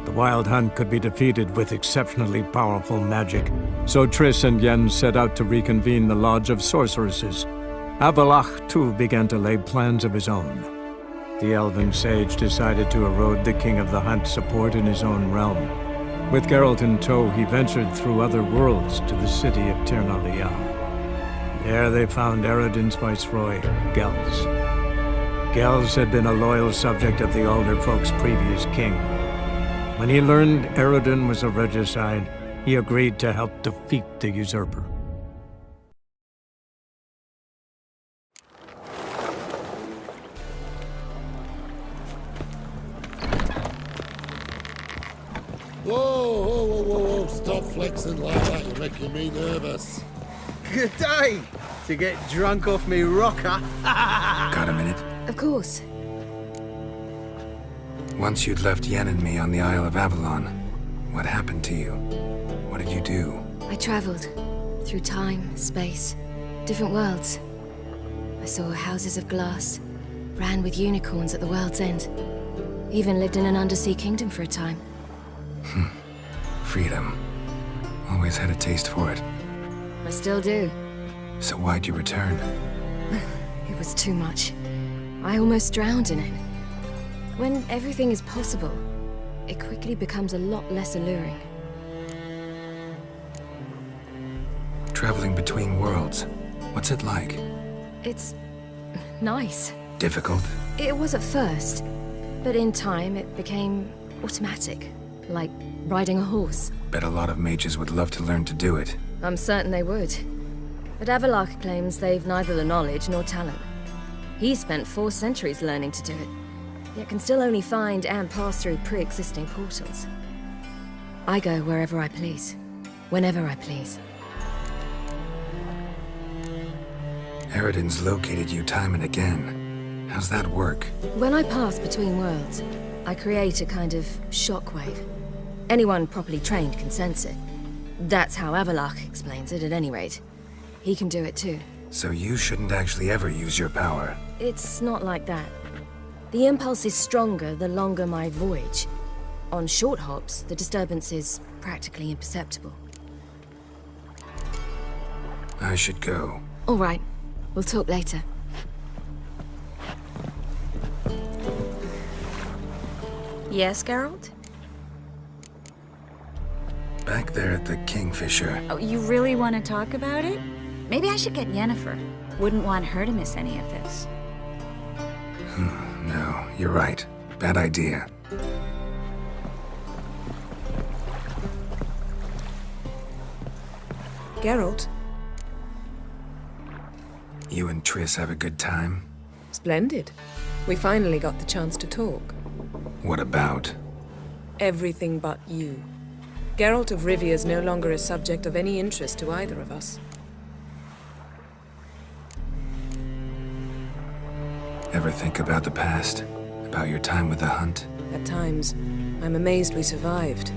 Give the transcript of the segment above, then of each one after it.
The Wild Hunt could be defeated with exceptionally powerful magic, so Triss and Yen set out to reconvene the Lodge of Sorceresses. Avalach, too, began to lay plans of his own. The elven sage decided to erode the King of the Hunt's support in his own realm. With Geralt in tow, he ventured through other worlds to the city of Tirnalia. There they found Eredin's viceroy, Gels. Gels had been a loyal subject of the Alder Folk's previous king. When he learned Eredin was a regicide, he agreed to help defeat the usurper. Whoa, stop flexing like that, you're making me nervous. Good day to get drunk off me rocker. Got a minute? Of course. Once you'd left Yen and me on the Isle of Avalon, what happened to you? What did you do? I traveled through time, space, different worlds. I saw houses of glass, ran with unicorns at the world's end. Even lived in an undersea kingdom for a time. Freedom. Always had a taste for it. I still do. So why'd you return? It was too much. I almost drowned in it. When everything is possible, it quickly becomes a lot less alluring. Traveling between worlds. What's it like? It's nice. Difficult? It was at first, but in time it became automatic, like riding a horse. Bet a lot of mages would love to learn to do it. I'm certain they would. But Avalach claims they've neither the knowledge nor talent. He spent 4 centuries learning to do it, yet can still only find and pass through pre-existing portals. I go wherever I please, whenever I please. Eredin's located you time and again. How's that work? When I pass between worlds, I create a kind of shockwave. Anyone properly trained can sense it. That's how Avalach explains it, at any rate. He can do it too. So you shouldn't actually ever use your power. It's not like that. The impulse is stronger the longer my voyage. On short hops, the disturbance is practically imperceptible. I should go. All right. We'll talk later. Yes, Geralt? Back there at the Kingfisher. Oh, you really want to talk about it? Maybe I should get Yennefer. Wouldn't want her to miss any of this. No, you're right. Bad idea. Geralt? You and Triss have a good time? Splendid. We finally got the chance to talk. What about? Everything but you. Geralt of Rivia is no longer a subject of any interest to either of us. Ever think about the past? About your time with the Hunt? At times, I'm amazed we survived.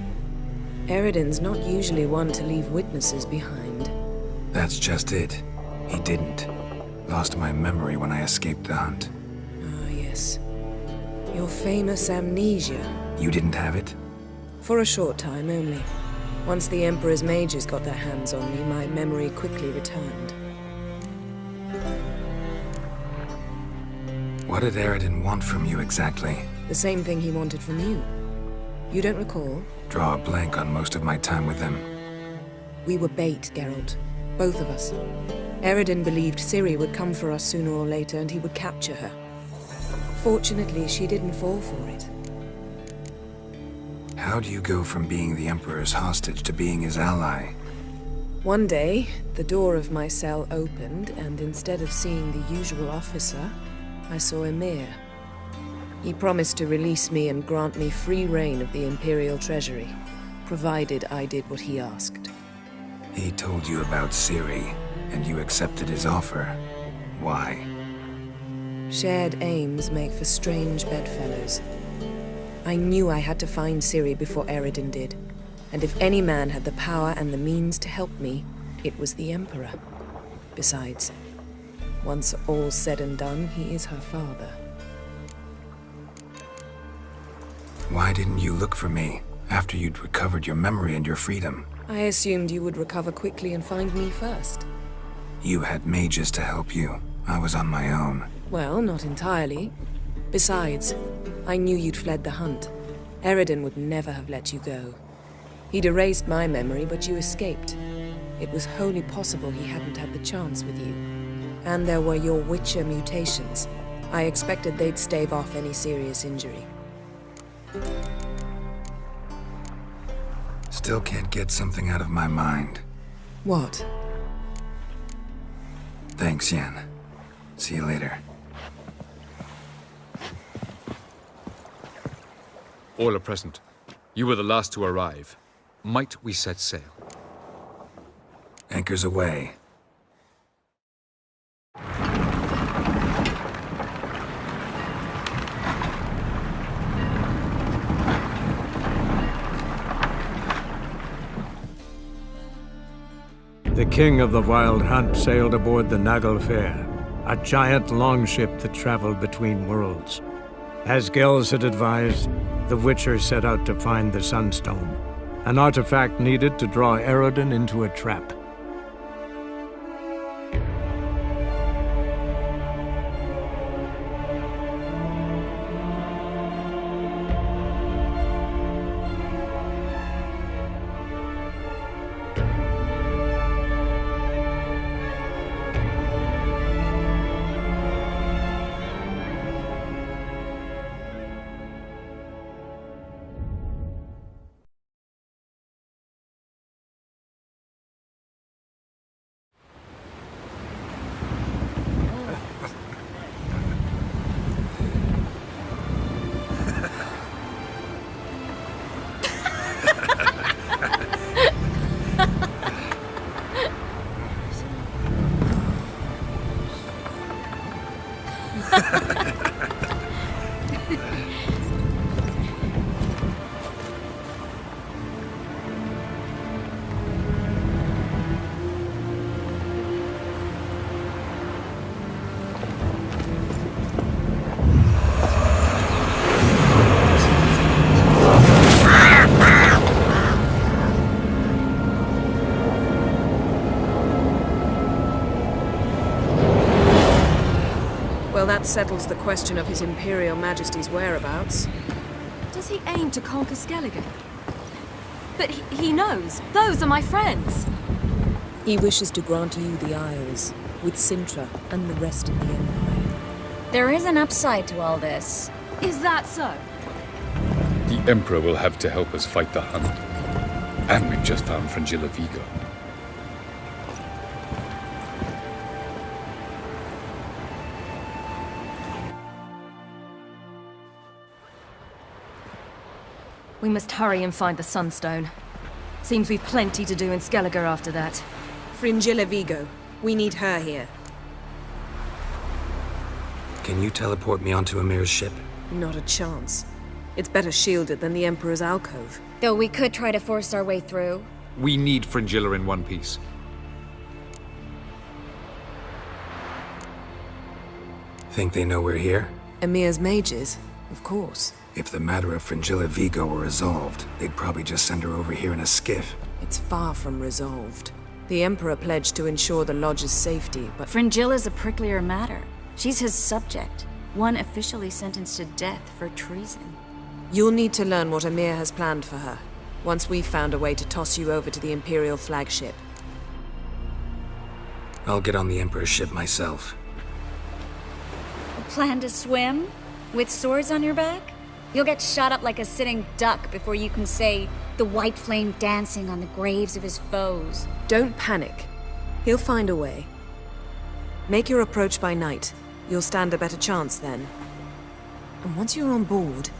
Eredin's not usually one to leave witnesses behind. That's just it. He didn't. Lost my memory when I escaped the Hunt. Ah, yes. Your famous amnesia. You didn't have it? For a short time only. Once the Emperor's mages got their hands on me, my memory quickly returned. What did Eredin want from you exactly? The same thing he wanted from you. You don't recall? Draw a blank on most of my time with them. We were bait, Geralt. Both of us. Eredin believed Ciri would come for us sooner or later and he would capture her. Fortunately, she didn't fall for it. How do you go from being the Emperor's hostage to being his ally? One day, the door of my cell opened, and instead of seeing the usual officer, I saw Emir. He promised to release me and grant me free reign of the Imperial Treasury, provided I did what he asked. He told you about Ciri, and you accepted his offer. Why? Shared aims make for strange bedfellows. I knew I had to find Ciri before Eredin did, and if any man had the power and the means to help me, it was the Emperor. Besides, once all's said and done, he is her father. Why didn't you look for me? After you'd recovered your memory and your freedom. I assumed you would recover quickly and find me first. You had mages to help you. I was on my own. Well, not entirely. Besides, I knew you'd fled the hunt. Eredin would never have let you go. He'd erased my memory, but you escaped. It was wholly possible he hadn't had the chance with you. And there were your Witcher mutations. I expected they'd stave off any serious injury. Still can't get something out of my mind. What? Thanks, Yen. See you later. All are present. You were the last to arrive. Might we set sail? Anchors away. The king of the Wild Hunt sailed aboard the Naglfare, a giant longship that traveled between worlds. As Gels had advised, the Witcher set out to find the Sunstone, an artifact needed to draw Eredin into a trap. Well, that settles the question of His Imperial Majesty's whereabouts. Does he aim to conquer Skellige? But he knows. Those are my friends. He wishes to grant you the Isles, with Sintra and the rest of the Empire. There is an upside to all this. Is that so? The Emperor will have to help us fight the Hunt. And we've just found Fringilla Vigo. We must hurry and find the Sunstone. Seems we've plenty to do in Skellige after that. Fringilla Vigo. We need her here. Can you teleport me onto Amir's ship? Not a chance. It's better shielded than the Emperor's alcove. Though we could try to force our way through. We need Fringilla in one piece. Think they know we're here? Emir's mages? Of course. If the matter of Fringilla Vigo were resolved, they'd probably just send her over here in a skiff. It's far from resolved. The Emperor pledged to ensure the Lodge's safety, but Fringilla's a pricklier matter. She's his subject, one officially sentenced to death for treason. you'll need to learn what Emir has planned for her, once we've found a way to toss you over to the Imperial flagship. I'll get on the Emperor's ship myself. Plan to swim? With swords on your back? You'll get shot up like a sitting duck before you can say the white flame dancing on the graves of his foes. Don't panic. He'll find a way. Make your approach by night. You'll stand a better chance then. And once you're on board,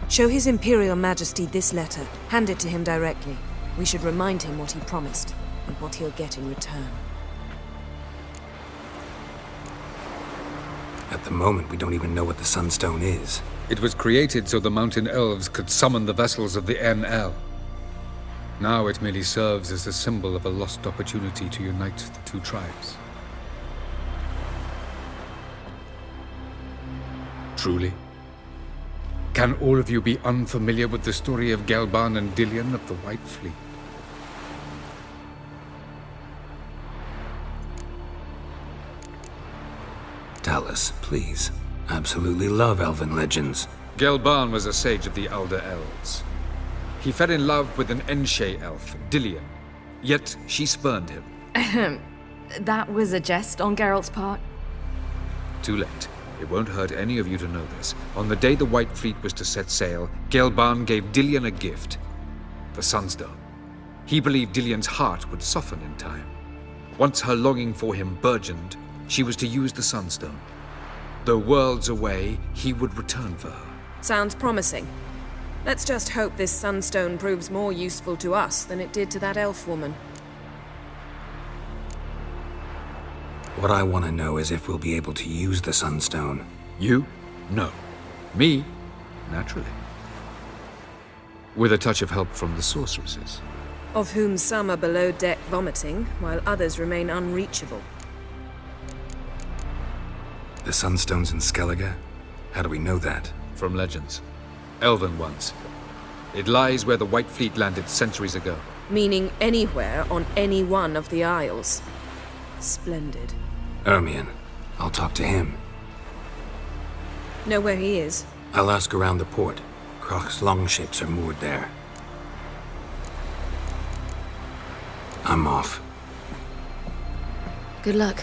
show His Imperial Majesty this letter. Hand it to him directly. We should remind him what he promised, and what he'll get in return. At the moment, we don't even know what the Sunstone is. It was created so the mountain elves could summon the vessels of the NL. Now it merely serves as a symbol of a lost opportunity to unite the two tribes. Truly? Can all of you be unfamiliar with the story of Gelban and Dandelion of the White Fleet? Tell us, please. Absolutely love elven legends. Gelban was a sage of the Elder Elves. He fell in love with an Enshe elf, Dandelion. Yet she spurned him. That was a jest on Geralt's part. Too late. It won't hurt any of you to know this. On the day the White Fleet was to set sail, Gelban gave Dandelion a gift. The Sunstone. He believed Dillion's heart would soften in time. Once her longing for him burgeoned, she was to use the Sunstone. Though worlds away, he would return for her. Sounds promising. Let's just hope this sunstone proves more useful to us than it did to that elf woman. What I want to know is if we'll be able to use the Sunstone. You? No. Me? Naturally. With a touch of help from the sorceresses. Of whom some are below deck vomiting, while others remain unreachable. The Sunstone's in Skellige? How do we know that? From legends. Elven ones. It lies where the White Fleet landed centuries ago. Meaning anywhere on any one of the Isles. Splendid. Ermion. I'll talk to him. Know where he is? I'll ask around the port. Croc's longships are moored there. I'm off. Good luck.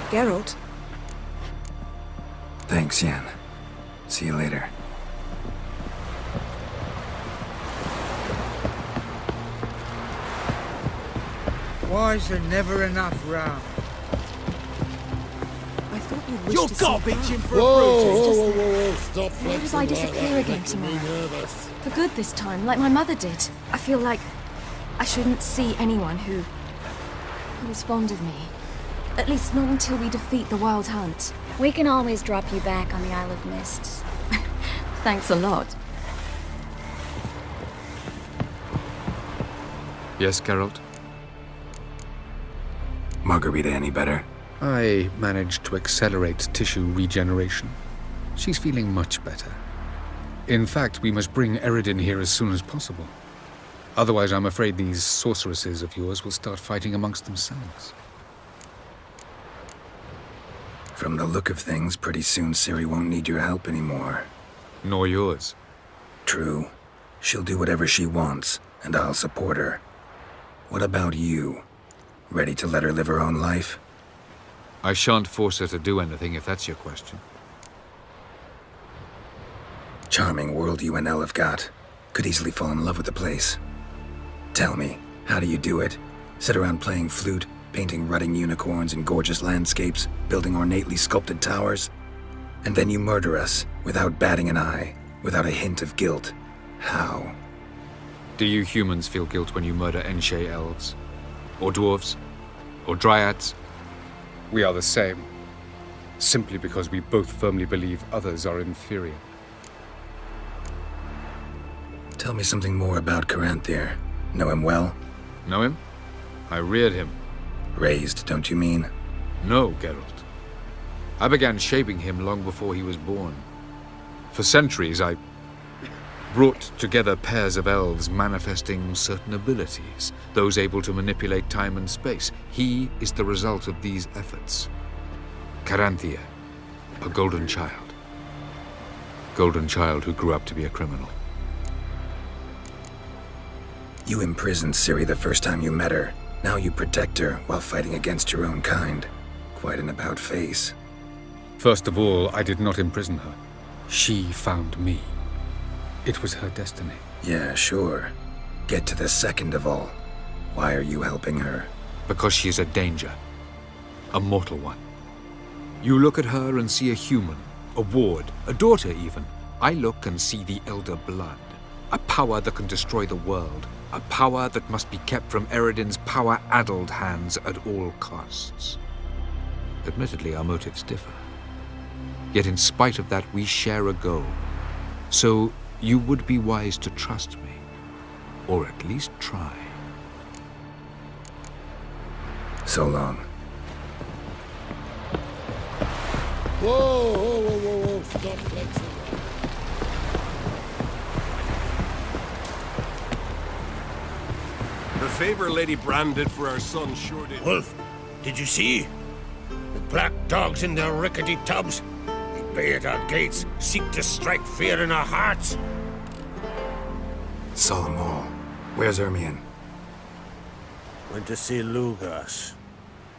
Geralt? Thanks, Yen. See you later. Why is there never enough round? I thought you wished You're to see garbaging for Whoa, a whoa, brutus. whoa, whoa, whoa, stop Why did flexing I like disappear that, again making me tomorrow? nervous. For good this time, like my mother did. I feel like I shouldn't see anyone who is fond of me. At least not until we defeat the Wild Hunt. We can always drop you back on the Isle of Mists. Thanks a lot. Yes, Geralt? Margarita any better? I managed to accelerate tissue regeneration. She's feeling much better. In fact, we must bring Eredin here as soon as possible. Otherwise, I'm afraid these sorceresses of yours will start fighting amongst themselves. From the look of things, pretty soon Ciri won't need your help anymore. Nor yours. True. She'll do whatever she wants, and I'll support her. What about you? Ready to let her live her own life? I shan't force her to do anything if that's your question. Charming world you and Elle have got. Could easily fall in love with the place. Tell me, how do you do it? Sit around playing flute, painting rutting unicorns in gorgeous landscapes, building ornately sculpted towers? And then you murder us, without batting an eye, without a hint of guilt. How? Do you humans feel guilt when you murder Enshe elves? Or dwarves? Or dryads? We are the same. Simply because we both firmly believe others are inferior. Tell me something more about Caranthir. Know him well? Know him? I reared him. Raised, don't you mean? No, Geralt. I began shaping him long before he was born. For centuries, I brought together pairs of elves manifesting certain abilities, those able to manipulate time and space. He is the result of these efforts. Caranthir, a golden child. Golden child who grew up to be a criminal. You imprisoned Ciri the first time you met her. Now you protect her while fighting against your own kind. Quite an about-face. First of all, I did not imprison her. She found me. It was her destiny. Yeah, sure. Get to the second of all. Why are you helping her? Because she is a danger. A mortal one. You look at her and see a human, a ward, a daughter even. I look and see the Elder Blood. A power that can destroy the world. A power that must be kept from Eredin's power-addled hands at all costs. Admittedly, our motives differ. Yet in spite of that, we share a goal. So you would be wise to trust me. Or at least try. So long. Whoa, whoa, whoa, whoa, whoa, stop flexing. The favor Lady Brand did for our son sure did. Wolf, did you see? The black dogs in their rickety tubs. They bay at our gates, seek to strike fear in our hearts. Saw them all. Where's Ermion? Went to see Lugas.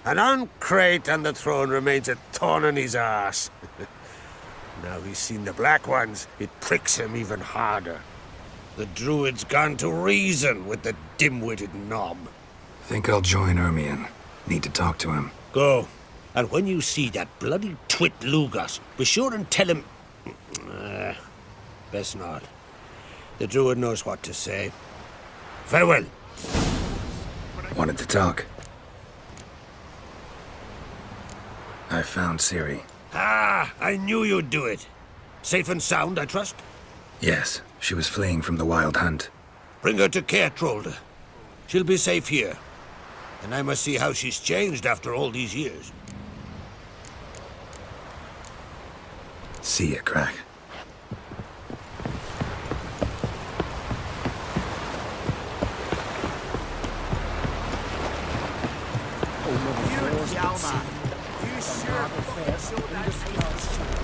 An uncrate on the throne remains a thorn in his arse. Now he's seen the Black Ones, it pricks him even harder. The druid's gone to reason with the dim-witted knob. Think I'll join Ermion. Need to talk to him. Go. And when you see that bloody twit Lugas, be sure and tell him... best not. The druid knows what to say. Farewell. Wanted to talk. I found Ciri. Ah, I knew you'd do it. Safe and sound, I trust? Yes, she was fleeing from the Wild Hunt. Bring her to Kertrolde. She'll be safe here. And I must see how she's changed after all these years. See ya, Crack.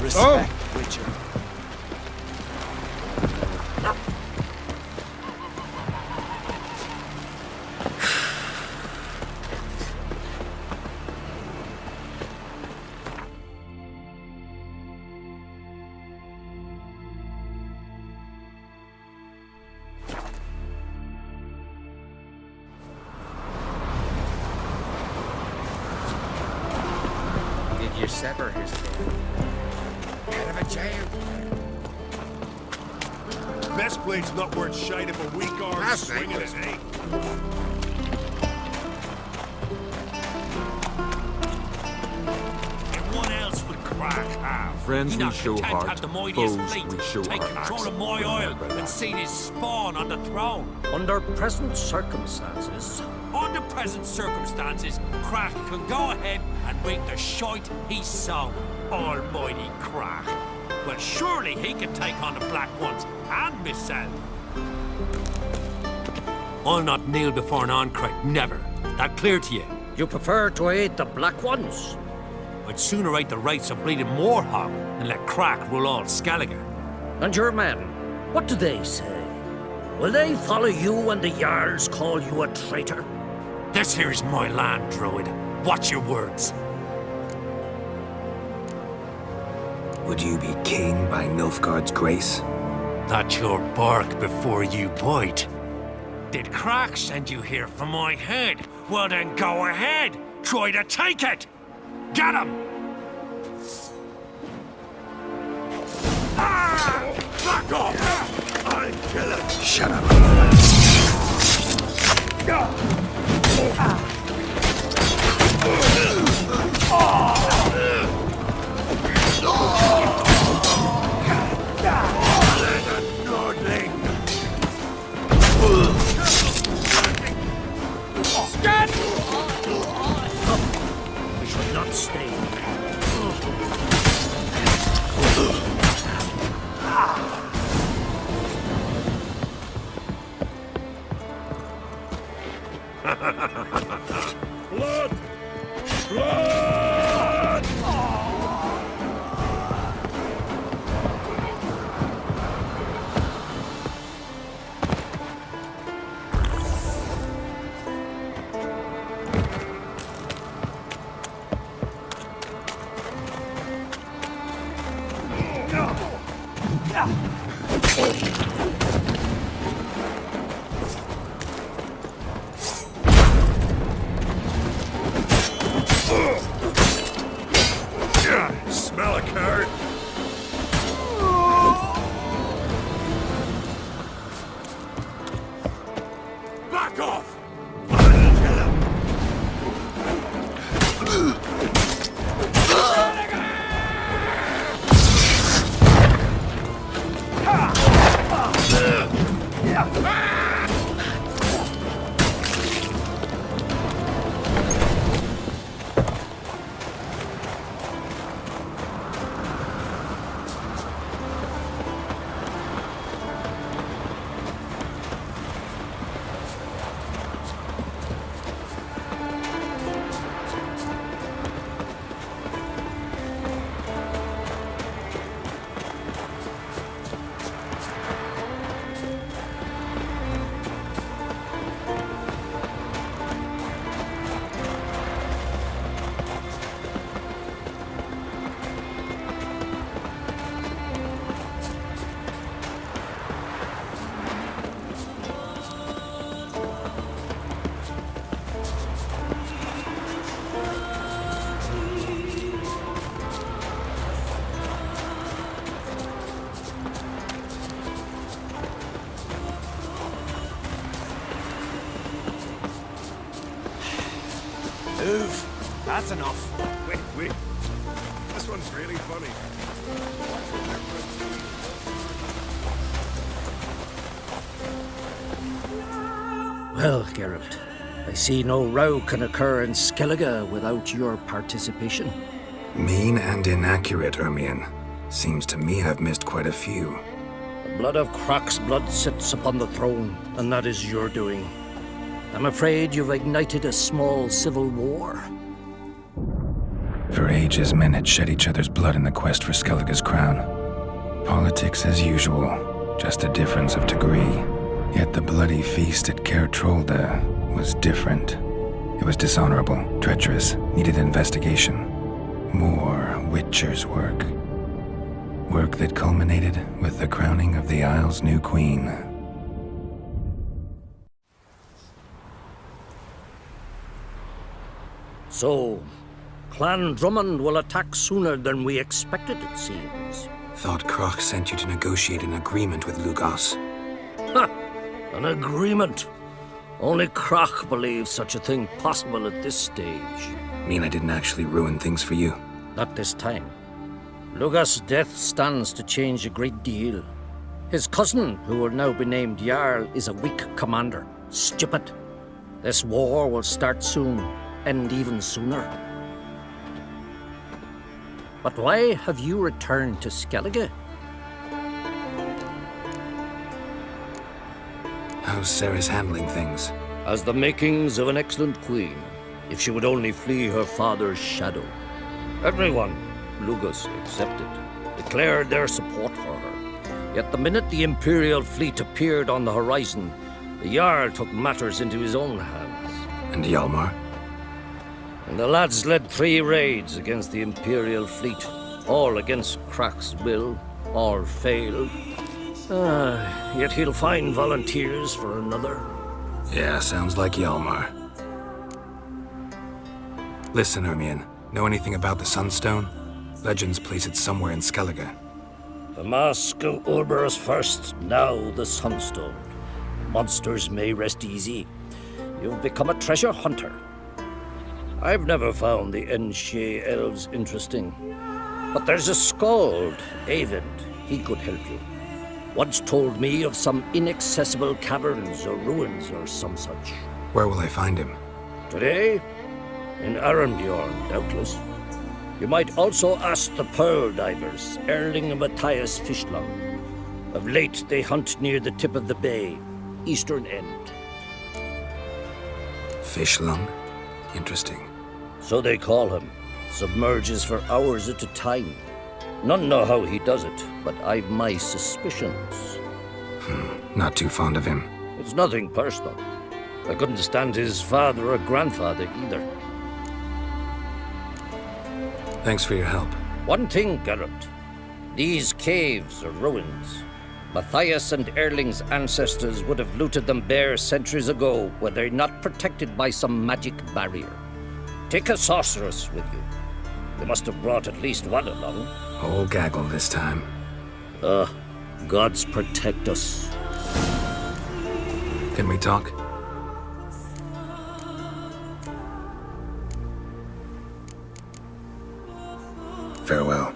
Respect, Witcher. Did you sever his head? Out of a jail. Best blade's not worth shite if a weak arm Last swinging night it, eh? Everyone else would crack half. Friends we Not show content to heart, have the mightiest foes fleet we show take our control axe. of my oil Remember and that. seen his spawn on the throne. Under present circumstances, Under present circumstances, Crack can go ahead and reap the shite he's sown. Almighty Crack. Well, surely he can take on the Black Ones and myself. I'll not kneel before an Ancrate, never. That clear to you? you prefer to aid the Black Ones. I'd sooner aid the rights of bleeding Moorhog than let Crack rule all Skellige. And your men, what do they say? Will they follow you when the Jarls call you a traitor? This here is my land, Druid. Watch your words. Would you be king by Nilfgaard's grace? That's your bark before you bite. Did Crack send you here for my head? Well then go ahead. Try to take it. Get him! Ah! Back off! I'll kill him. Shut up. We should not stay. Blood! Blood! Smell a carrot. Back off! That's enough. Wait. This one's really funny. Well, Geralt, I see no row can occur in Skellige without your participation. Mean and inaccurate, Ermion. Seems to me I've missed quite a few. The blood of Crach's blood sits upon the throne, and that is your doing. I'm afraid you've ignited a small civil war. For ages, men had shed each other's blood in the quest for Skellige's crown. Politics as usual, just a difference of degree. Yet the bloody feast at Caer Trolda was different. It was dishonorable, treacherous, needed investigation. More Witcher's work. Work that culminated with the crowning of the Isle's new queen. So, Clan Drummond will attack sooner than we expected, it seems. Thought Crach sent you to negotiate an agreement with Lugos. Ha! An agreement? Only Crach believes such a thing possible at this stage. Mean I didn't actually ruin things for you? Not this time. Lugos' death stands to change a great deal. His cousin, who will now be named Jarl, is a weak commander. Stupid. This war will start soon, end even sooner. But why have you returned to Skellige? How's Sarah's handling things? Has the makings of an excellent queen, if she would only flee her father's shadow. Everyone, Lugos excepted, declared their support for her. Yet the minute the Imperial fleet appeared on the horizon, the Jarl took matters into his own hands. And Hjalmar? And the lads led 3 raids against the Imperial fleet, all against Crach's will, all failed. Yet he'll find volunteers for another. Yeah, sounds like Hjalmar. Listen, Ermion, know anything about the Sunstone? Legends place it somewhere in Skellige. The mask of Urberus first, now the Sunstone. Monsters may rest easy. You've become a treasure hunter. I've never found the Enshe elves interesting. But there's a skald, Eyvind. He could help you. Once told me of some inaccessible caverns or ruins or some such. Where will I find him? Today? In Arendbjorn, doubtless. You might also ask the Pearl Divers, Erling and Matthias Fishlung. Of late, they hunt near the tip of the bay, eastern end. Fishlung? Interesting. So they call him. Submerges for hours at a time. None know how he does it, but I've my suspicions. Not too fond of him. It's nothing personal. I couldn't stand his father or grandfather either. Thanks for your help. One thing, Geralt. These caves are ruins. Matthias and Erling's ancestors would have looted them bare centuries ago were they not protected by some magic barrier. Take a sorceress with you. They must have brought at least one along. Whole gaggle this time. Gods protect us. Can we talk? Farewell.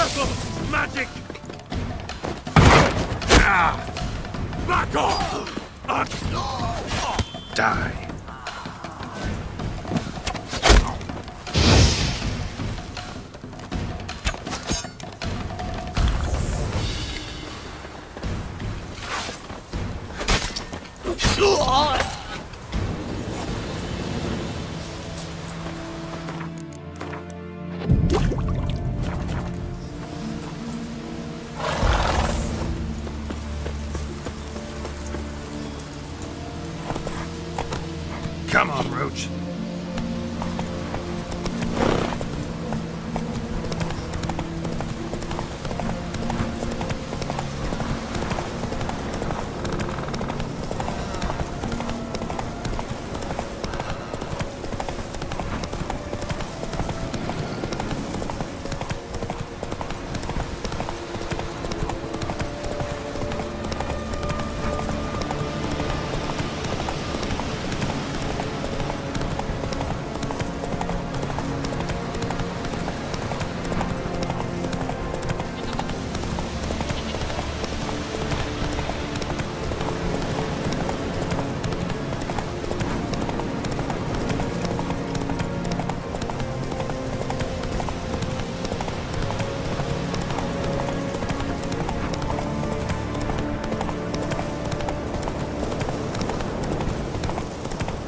Careful! Magic! Back off! Die. Come on, Roach.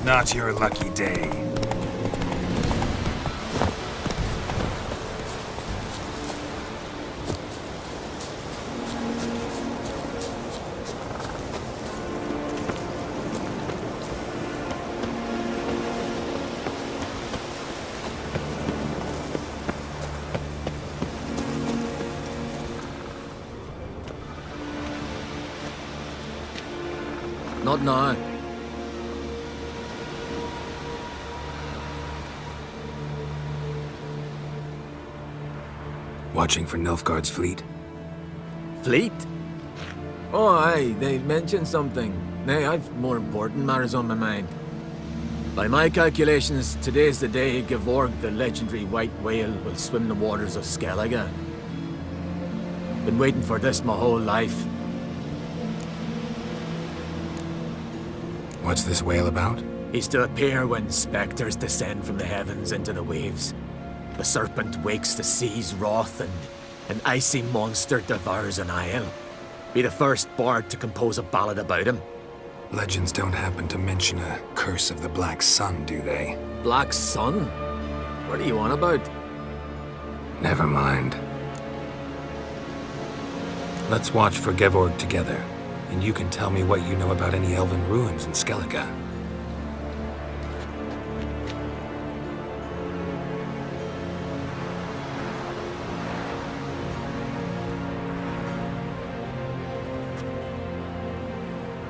Not your lucky day. Not now. Watching for Nilfgaard's fleet? Fleet? Oh, aye, they mentioned something. Nay, I've more important matters on my mind. By my calculations, today's the day Gevorg, the legendary white whale, will swim the waters of Skellige. Been waiting for this my whole life. What's this whale about? He's to appear when spectres descend from the heavens into the waves. The serpent wakes the sea's wrath, and an icy monster devours an isle. Be the first bard to compose a ballad about him. Legends don't happen to mention a curse of the Black Sun, do they? Black Sun? What are you on about? Never mind. Let's watch for Gevorg together, and you can tell me what you know about any elven ruins in Skellige.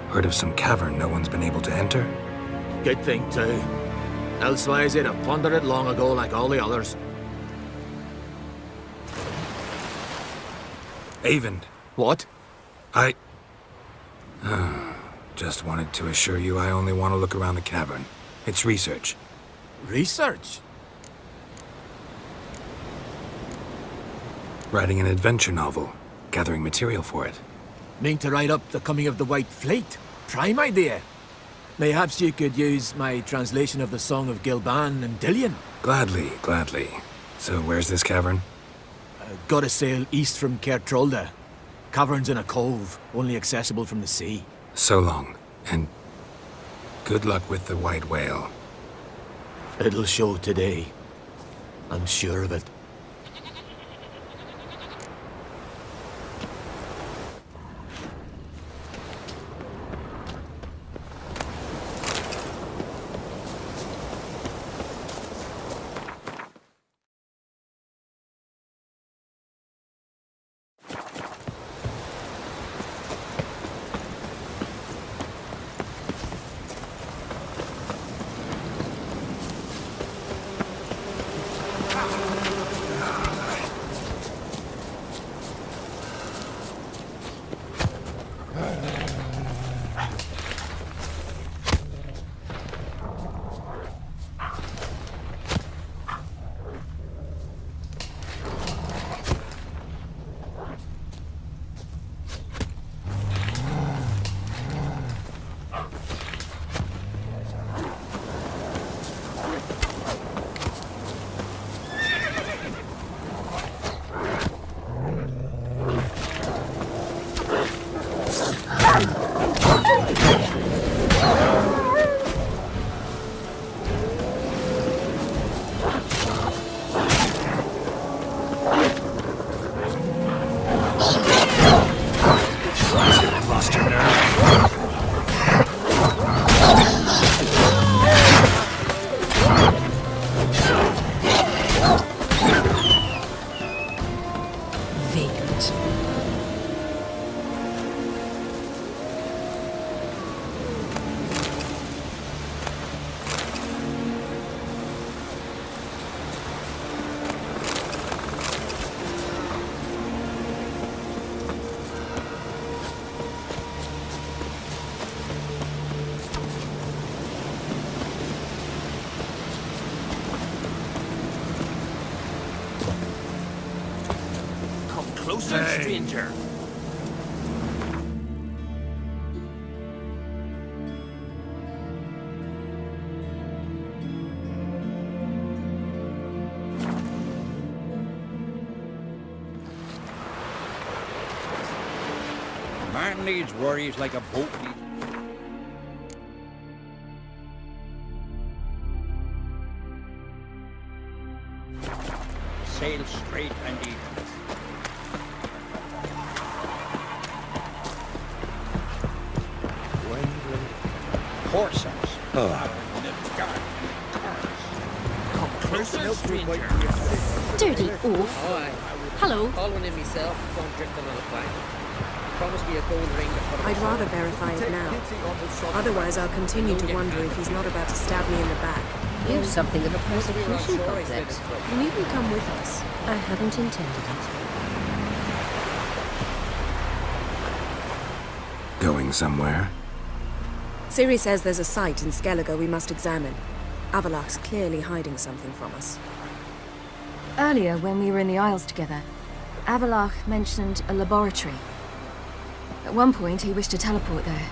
Heard of some cavern no one's been able to enter? Good thing, too. Elsewise, they'd have plundered it long ago like all the others. Avend. What? I... just wanted to assure you I only want to look around the cavern. It's research. Research? Writing an adventure novel. Gathering material for it. Mean to write up the coming of the White Fleet? Prime idea. Mayhaps you could use my translation of the Song of Gilban and Dandelion. Gladly, gladly. So where's this cavern? Gotta sail east from Kertrolda. Cavern's in a cove, only accessible from the sea. So long, and good luck with the white whale. It'll show today. I'm sure of it. Closer, stranger. Man needs worries like a boat needs. Sail straight and even. Horses. Novigrad. Come closer, stranger. Dirty oaf. Aye. Hello. Call one in myself, don't drink another pint. Promise me a gold ring to put I'd rather verify it now. Otherwise, I'll continue to wonder if he's not about to stab me in the back. You have something of a persecution complex. You needn't come with us. I hadn't intended it. Going somewhere? Ciri says there's a site in Skellige we must examine. Avalach's clearly hiding something from us. Earlier, when we were in the Isles together, Avalach mentioned a laboratory. At one point, he wished to teleport there,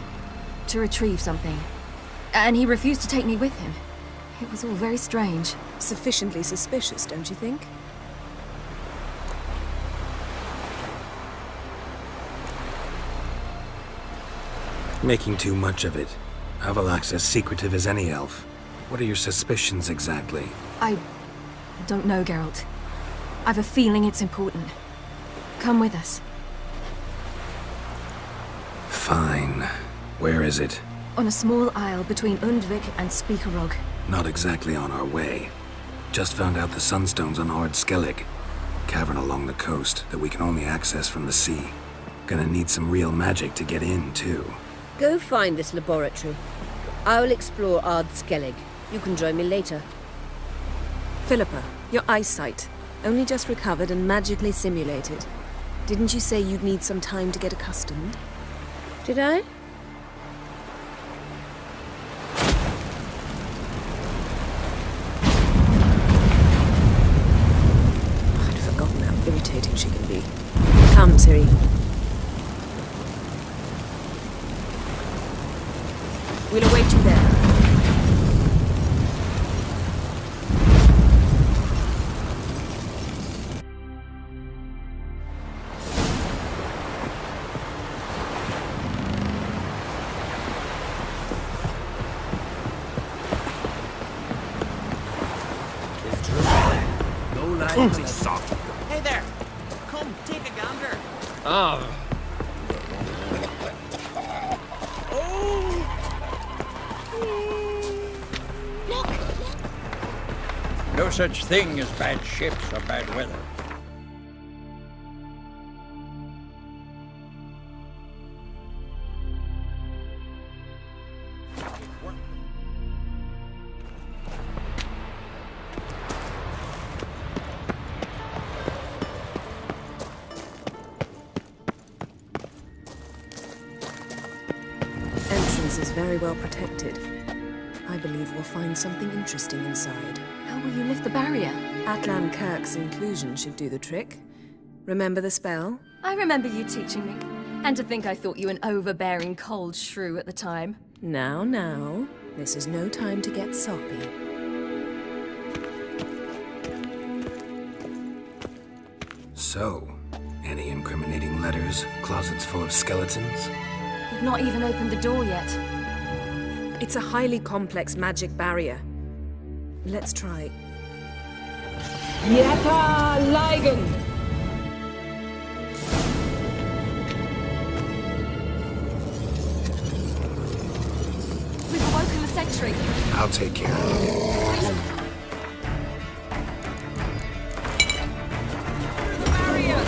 to retrieve something. And he refused to take me with him. It was all very strange. Sufficiently suspicious, don't you think? Making too much of it. Avalach's as secretive as any elf. What are your suspicions exactly? I don't know, Geralt. I've a feeling it's important. Come with us. Fine. Where is it? On a small isle between Undvik and Speakerog. Not exactly on our way. Just found out the sunstone's on Ard Skellig. Cavern along the coast that we can only access from the sea. Gonna need some real magic to get in, too. Go find this laboratory. I'll explore Ard Skellig. You can join me later. Philippa, your eyesight. Only just recovered and magically simulated. Didn't you say you'd need some time to get accustomed? Did I? I'd forgotten how irritating she can be. Come, Ciri. We'll await you there. Hey there! Come, take a gander. Ah, no such thing as bad ships or bad weather. Entrance is very well protected. I believe we'll find something interesting inside. How will you lift the barrier? Atlan Kirk's inclusion should do the trick. Remember the spell? I remember you teaching me. And to think I thought you an overbearing cold shrew at the time. Now. This is no time to get soppy. So, any incriminating letters, closets full of skeletons? You've not even opened the door yet. It's a highly complex magic barrier. Let's try. Yata Ligen! We've awoken the sentry. I'll take care of it. The barrier!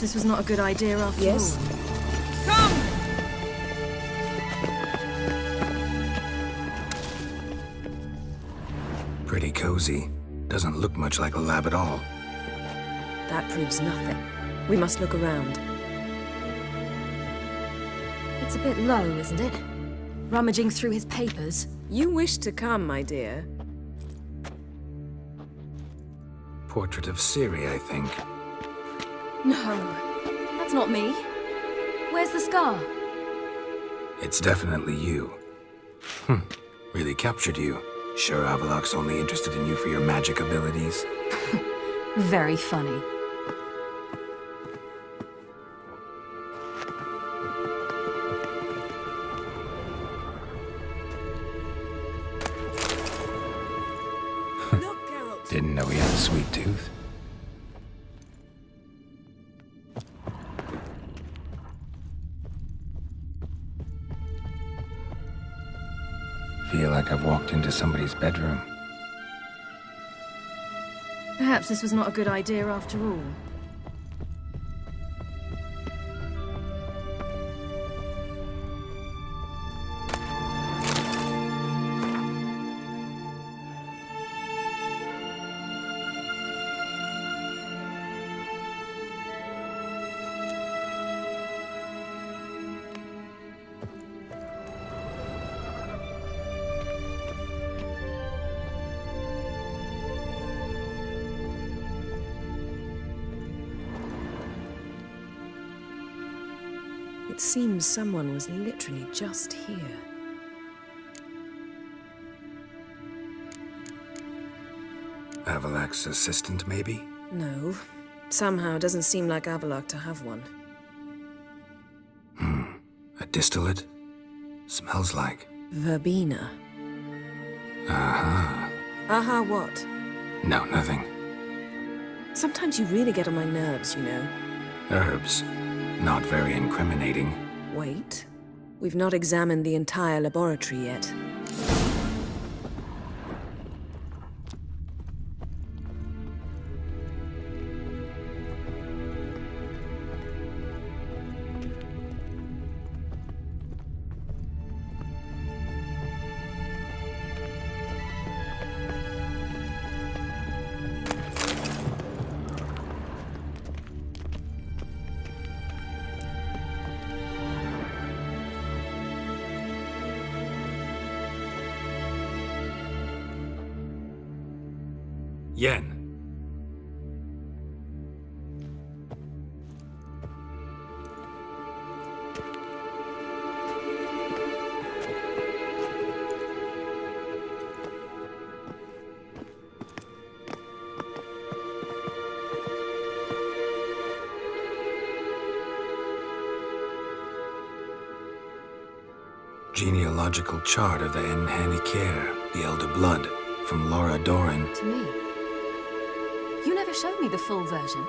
this was not a good idea after Yes? all. Come! Pretty cozy. Doesn't look much like a lab at all. That proves nothing. We must look around. It's a bit low, isn't it? Rummaging through his papers. You wish to come, my dear. Portrait of Ciri, I think. No, that's not me. Where's the scar? It's definitely you. Really captured you. Sure Avalok's only interested in you for your magic abilities? Very funny. Look, Geralt! Didn't know he had a sweet tooth. Feel like I've walked into somebody's bedroom. Perhaps this was not a good idea after all. It seems someone was literally just here. Avalok's assistant, maybe? No. Somehow it doesn't seem like Avalok to have one. A distillate? Smells like. Verbena. Aha. Aha what? No, nothing. Sometimes you really get on my nerves, you know. Herbs. Not very incriminating. Wait. We've not examined the entire laboratory yet. Yen. Genealogical chart of the Enhaniker, the Elder Blood, from Laura Doran. To me. You never showed me the full version.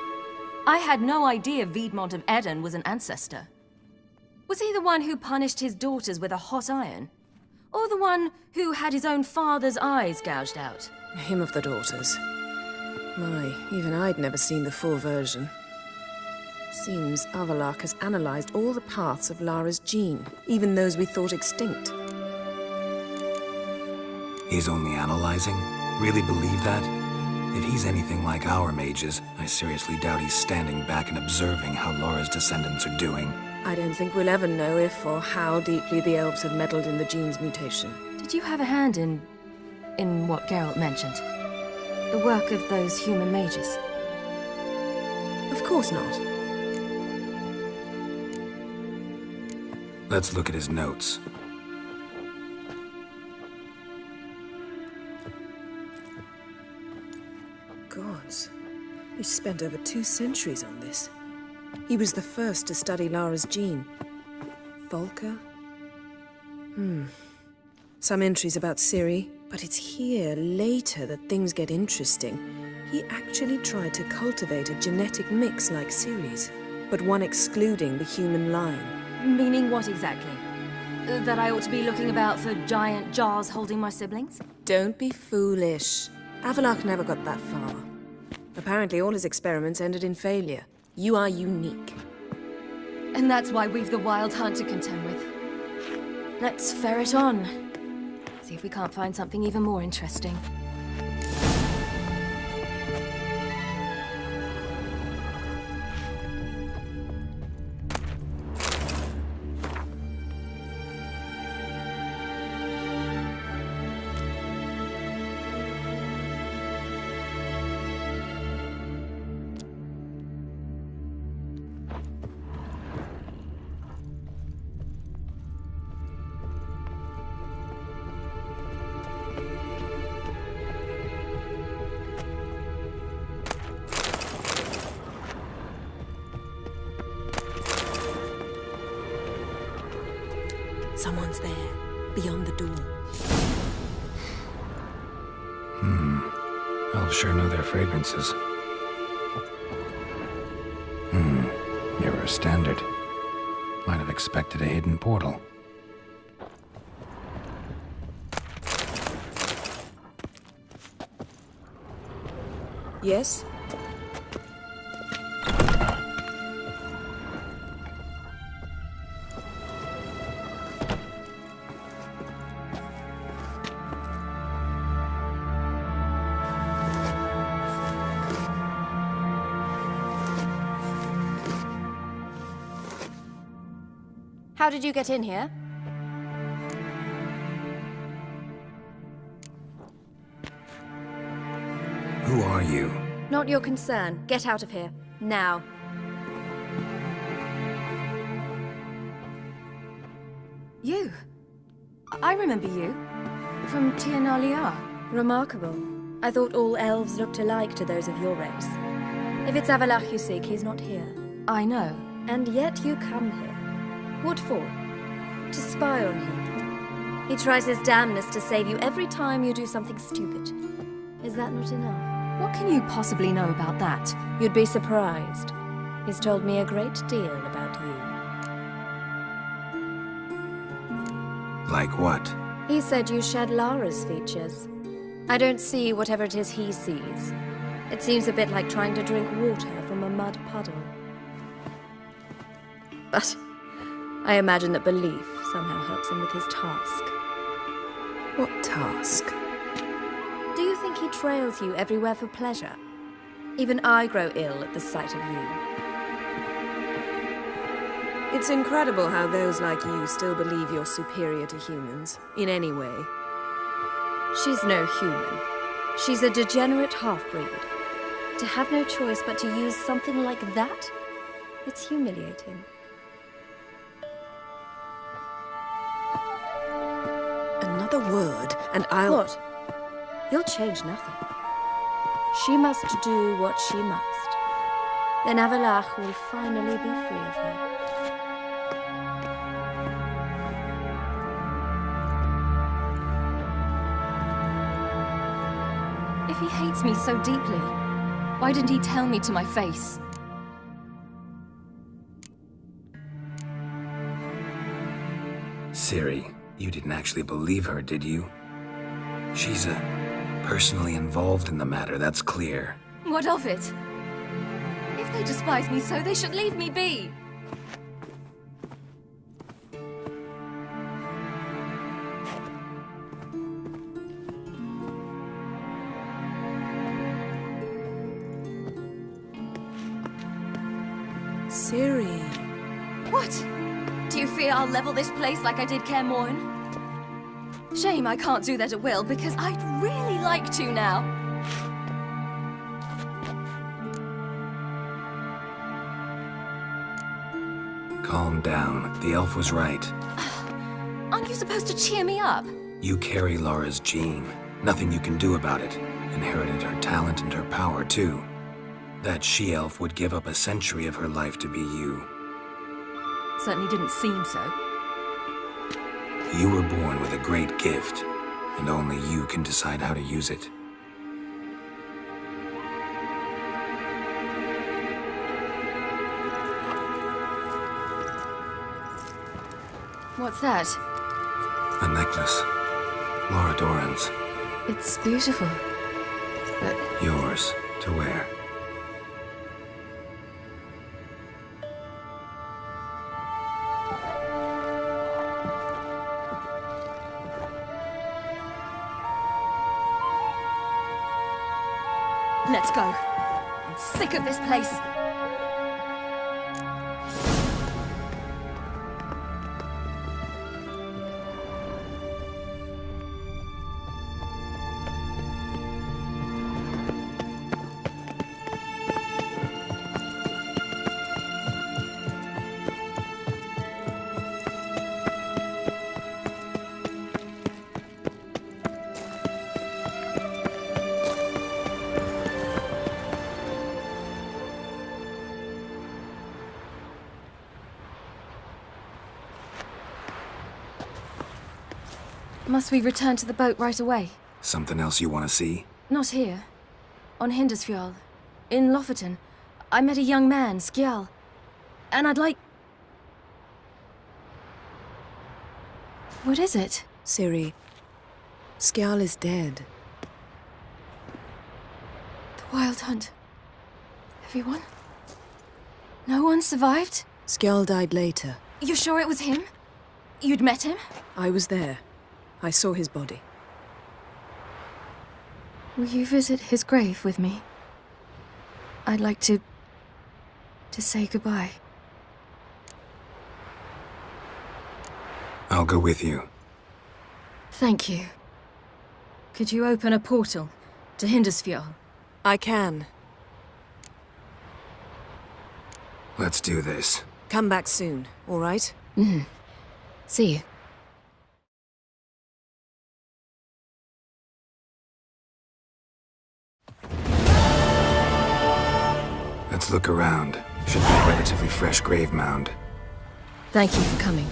I had no idea Viedmont of Eden was an ancestor. Was he the one who punished his daughters with a hot iron? Or the one who had his own father's eyes gouged out? Him of the daughters. My, even I'd never seen the full version. Seems Avalok has analyzed all the paths of Lara's gene, even those we thought extinct. He's only analyzing? Really believe that? If he's anything like our mages, I seriously doubt he's standing back and observing how Laura's descendants are doing. I don't think we'll ever know if or how deeply the elves have meddled in the gene's mutation. Did you have a hand in what Geralt mentioned? The work of those human mages? Of course not. Let's look at his notes. Gods. He spent over 2 centuries on this. He was the first to study Lara's gene. Volker? Some entries about Ciri, but it's here, later, that things get interesting. He actually tried to cultivate a genetic mix like Ciri's, but one excluding the human line. Meaning what exactly? That I ought to be looking about for giant jars holding my siblings? Don't be foolish. Avalok never got that far. Apparently all his experiments ended in failure. You are unique. And that's why we've the Wild Hunt to contend with. Let's ferret on. See if we can't find something even more interesting. Someone's there, beyond the door. Elves sure know their fragrances. Mirror standard. Might have expected a hidden portal. Yes? How did you get in here? Who are you? Not your concern. Get out of here. Now. You? I remember you. From Tianalia. Remarkable. I thought all elves looked alike to those of your race. If it's Avalach you seek, he's not here. I know. And yet you come here. What for? To spy on him. He tries his damnedest to save you every time you do something stupid. Is that not enough? What can you possibly know about that? You'd be surprised. He's told me a great deal about you. Like what? He said you shared Lara's features. I don't see whatever it is he sees. It seems a bit like trying to drink water from a mud puddle. But I imagine that belief somehow helps him with his task. What task? Do you think he trails you everywhere for pleasure? Even I grow ill at the sight of you. It's incredible how those like you still believe you're superior to humans, in any way. She's no human. She's a degenerate half-breed. To have no choice but to use something like that? It's humiliating. Another word, and I'll... What? You'll change nothing. She must do what she must. Then Avalach will finally be free of her. If he hates me so deeply, why didn't he tell me to my face? Ciri, you didn't actually believe her, did you? She's personally involved in the matter, that's clear. What of it? If they despise me so, they should leave me be. Ciri. What? Do you fear I'll level this place like I did Kaer Morhen? Shame I can't do that at will, because I'd really like to now. Calm down. The elf was right. Aren't you supposed to cheer me up? You carry Lara's gene. Nothing you can do about it. Inherited her talent and her power, too. That she-elf would give up a century of her life to be you. Certainly didn't seem so. You were born with a great gift, and only you can decide how to use it. What's that? A necklace. Lara Doran's. It's beautiful, but... Yours to wear. Let's go. I'm sick of this place. Must we return to the boat right away? Something else you want to see? Not here. On Hindisfjall. In Lofoten. I met a young man, Skjal. And I'd like... What is it? Ciri, Skjal is dead. The Wild Hunt. Everyone? No one survived? Skjal died later. You sure it was him? You'd met him? I was there. I saw his body. Will you visit his grave with me? I'd like to say goodbye. I'll go with you. Thank you. Could you open a portal to Hindisfjall? I can. Let's do this. Come back soon, all right? See you. Let's look around. Should be a relatively fresh grave mound. Thank you for coming.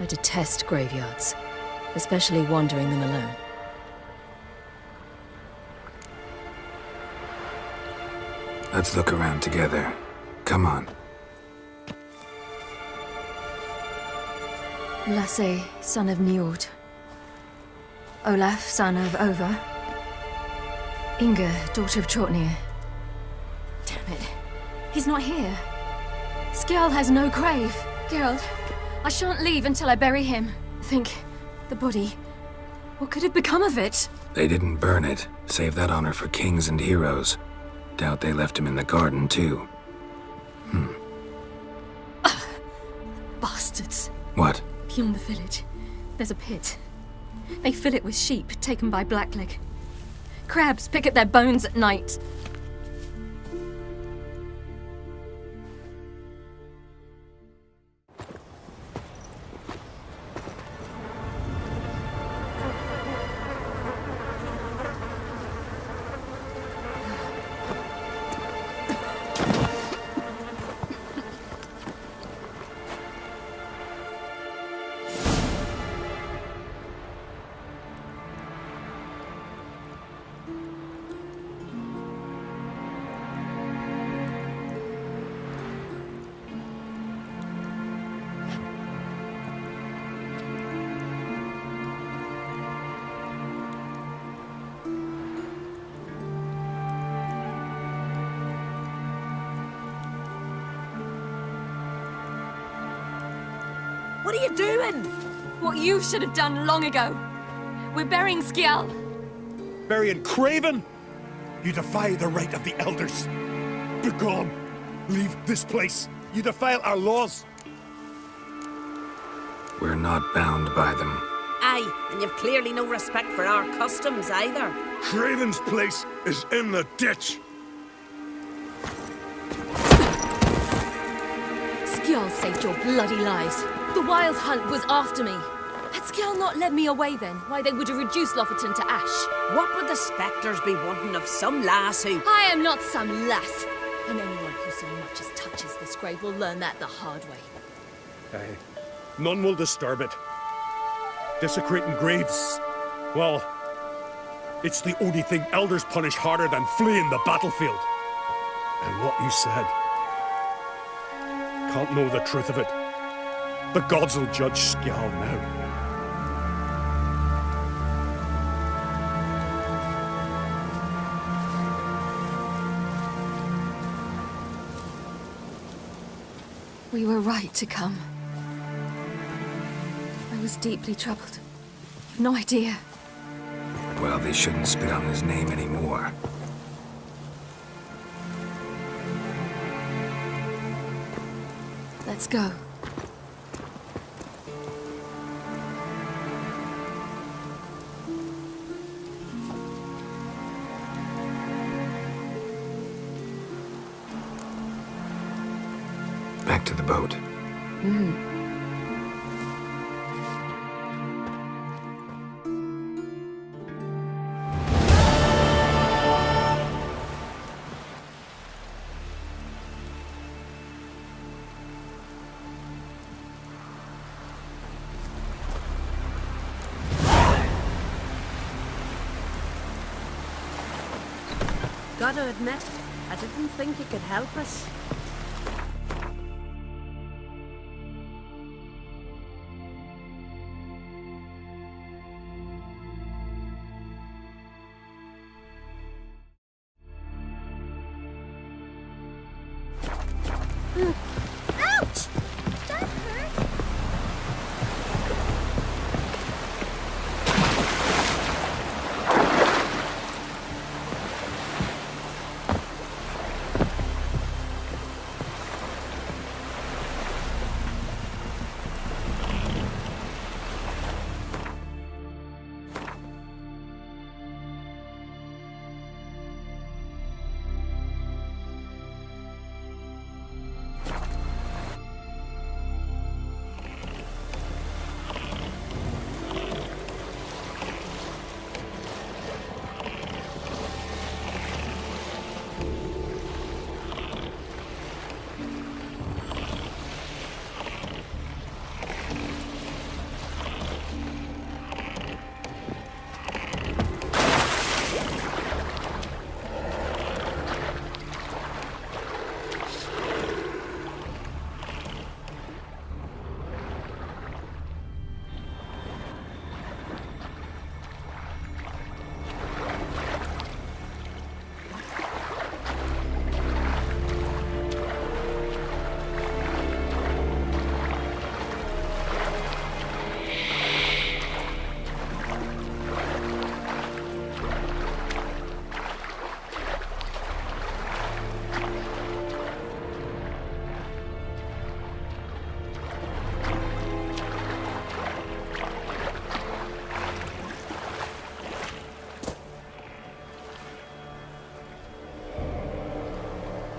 I detest graveyards, especially wandering them alone. Let's look around together. Come on. Lasse, son of Njord. Olaf, son of Over. Inga, daughter of Trotnir. Damn it. He's not here. Skjal has no grave. Geralt, I shan't leave until I bury him. Think, the body. What could have become of it? They didn't burn it. Save that honor for kings and heroes. Doubt they left him in the garden, too. Bastards. What? Beyond the village, there's a pit. They fill it with sheep taken by Blackleg. Crabs pick at their bones at night. What are you doing? What you should have done long ago. We're burying Skjal. Burying Craven? You defy the right of the elders. Begone! Leave this place. You defile our laws. We're not bound by them. Aye, and you've clearly no respect for our customs either. Craven's place is in the ditch. Skjal saved your bloody lives. The Wild Hunt was after me. Had Skjal not led me away then, why they would have reduced Lofoten to ash. What would the spectres be wanting of some lass who... I am not some lass. And anyone who so much as touches this grave will learn that the hard way. Aye. None will disturb it. Desecrating graves, well, it's the only thing elders punish harder than fleeing the battlefield. And what you said, can't know the truth of it. The gods will judge Skjal now. We were right to come. I was deeply troubled. You've no idea. Well, they shouldn't spit on his name anymore. Let's go. Back to the boat. Gotta admit, I didn't think you could help us.